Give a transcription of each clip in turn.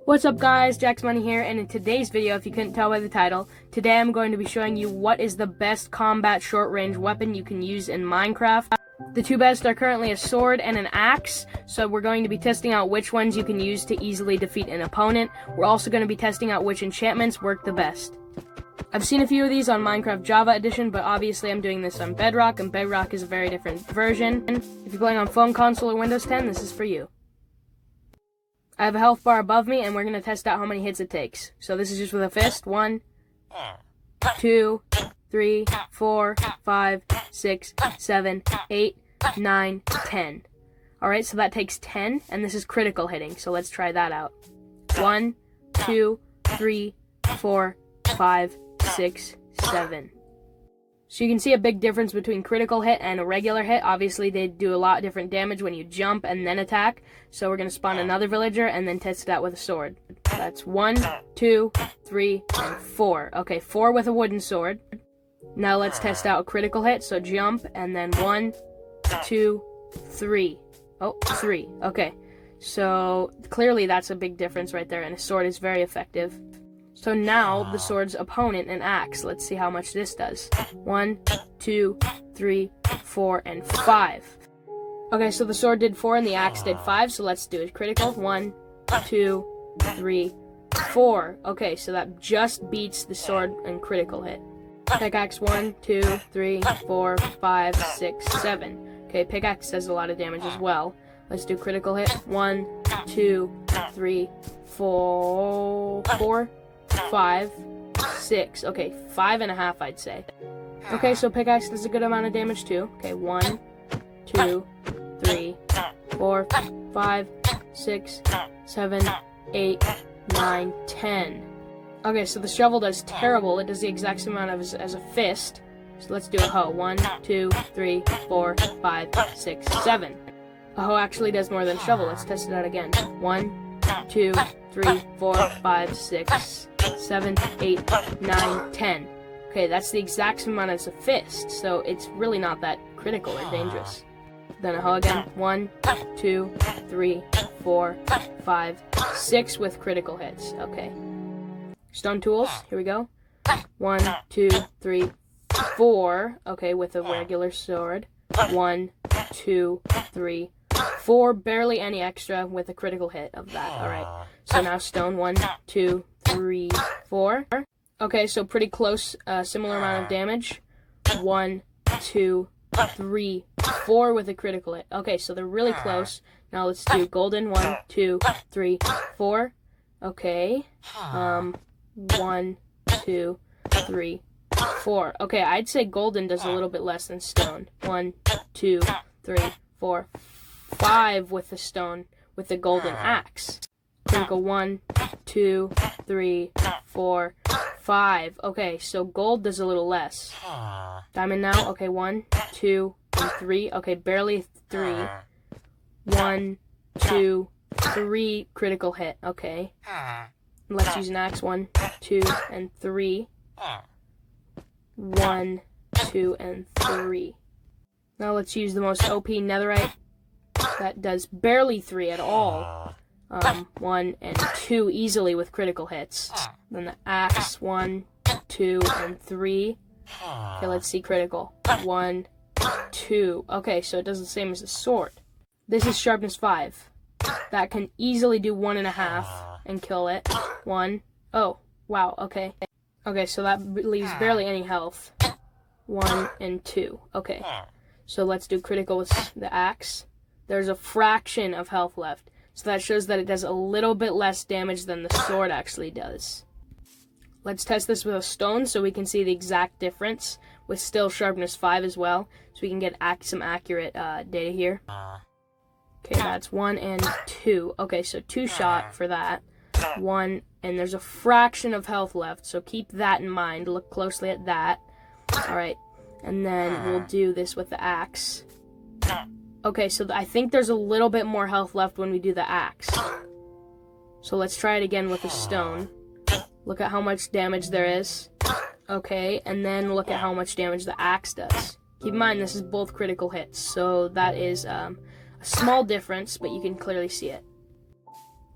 What's up guys, Jack's Money here, and in today's video, if you couldn't tell by the title, today I'm going to be showing you what is the best combat short-range weapon you can use in Minecraft. The two best are currently a sword and an axe, so we're going to be testing out which ones you can use to easily defeat an opponent. We're also going to be testing out which enchantments work the best. I've seen a few of these on Minecraft Java Edition, but obviously I'm doing this on Bedrock, and Bedrock is a very different version. If you're playing on phone console or Windows 10, this is for you. I have a health bar above me, and we're going to test out how many hits it takes. So this is just with a fist. 1, 2, 3, 4, 5, 6, 7, 8, 9, 10. Alright, so that takes 10, and this is critical hitting, so let's try that out. 1, 2, 3, 4, 5, 6, 7. So you can see a big difference between critical hit and a regular hit. Obviously, they do a lot different damage when you jump and then attack. So we're going to spawn another villager and then test it out with a sword. That's 1, 2, 3, and 4. Okay, 4 with a wooden sword. Now let's test out a critical hit. So jump and then 1, 2, 3. Oh, 3. Okay, so clearly that's a big difference right there, and a sword is very effective. So now, the sword's opponent, an axe. Let's see how much this does. 1, 2, 3, 4, and 5. Okay, so the sword did 4 and the axe did 5, so let's do it. Critical. 1, 2, 3, 4. Okay, so that just beats the sword and critical hit. Pickaxe. 1, 2, 3, 4, 5, 6, 7. Okay, pickaxe does a lot of damage as well. Let's do critical hit. 1, 2, 3, 4, 5, 6. Okay, 5.5, I'd say. Okay, so pickaxe does a good amount of damage too. Okay, 1, 2, 3, 4, 5, 6, 7, 8, 9, 10. Okay, so the shovel does terrible. It does the exact same amount as a fist. So let's do a hoe. 1, 2, 3, 4, 5, 6, 7. A hoe actually does more than a shovel. Let's test it out again. 1, 2, 3, 4, 5, 6, 7, 8, 9, 10. Okay, that's the exact same amount as a fist, so it's really not that critical or dangerous. Then a hoe again. 1, 2, 3, 4, 5, 6 with critical hits. Okay. Stone tools. Here we go. 1, 2, 3, 4. Okay, with a regular sword. 1, 2, 3, 4. Barely any extra with a critical hit of that. Alright. So now stone. 1, 2, 3, 4. Okay, so pretty close, similar amount of damage. 1, 2, 3, 4 with a critical hit. Okay, so they're really close. Now let's do golden. 1, 2, 3, 4. Okay. 1, 2, 3, 4. Okay, I'd say golden does a little bit less than stone. 1, 2, 3, 4, 5 with the stone, with the golden axe. Critical. 1, 2, 3, 4, 5. Okay, so gold does a little less. Diamond now. Okay, 1, 2, and 3. Okay, barely 3. 1, 2, 3 critical hit. Okay. Let's use an axe. 1, 2, and 3. 1, 2, and 3. Now let's use the most OP netherite. That does barely 3 at all. 1 and 2 easily with critical hits. Then the axe. 1, 2, and 3. Okay, let's see critical. 1, 2. Okay, so it does the same as the sword. This is sharpness 5. That can easily do 1.5 and kill it. 1. Oh, wow, okay. Okay, so that leaves barely any health. 1 and 2. Okay, so let's do critical with the axe. There's a fraction of health left. So that shows that it does a little bit less damage than the sword actually does. Let's test this with a stone so we can see the exact difference with still sharpness 5 as well. So we can get some accurate data here. Okay, that's 1 and 2. Okay, so 2 shot for that. 1, and there's a fraction of health left. So keep that in mind. Look closely at that. Alright, and then we'll do this with the axe. Okay, so I think there's a little bit more health left when we do the axe. So let's try it again with the stone. Look at how much damage there is. Okay, and then look at how much damage the axe does. Keep in mind, this is both critical hits, so that is a small difference, but you can clearly see it.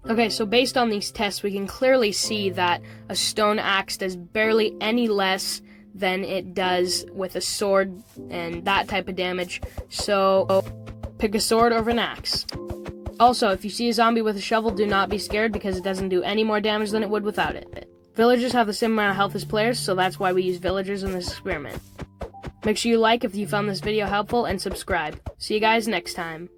Okay, so based on these tests, we can clearly see that a stone axe does barely any less than it does with a sword and that type of damage. So pick a sword over an axe. Also, if you see a zombie with a shovel, do not be scared because it doesn't do any more damage than it would without it. Villagers have the same amount of health as players, so that's why we use villagers in this experiment. Make sure you like if you found this video helpful and subscribe. See you guys next time.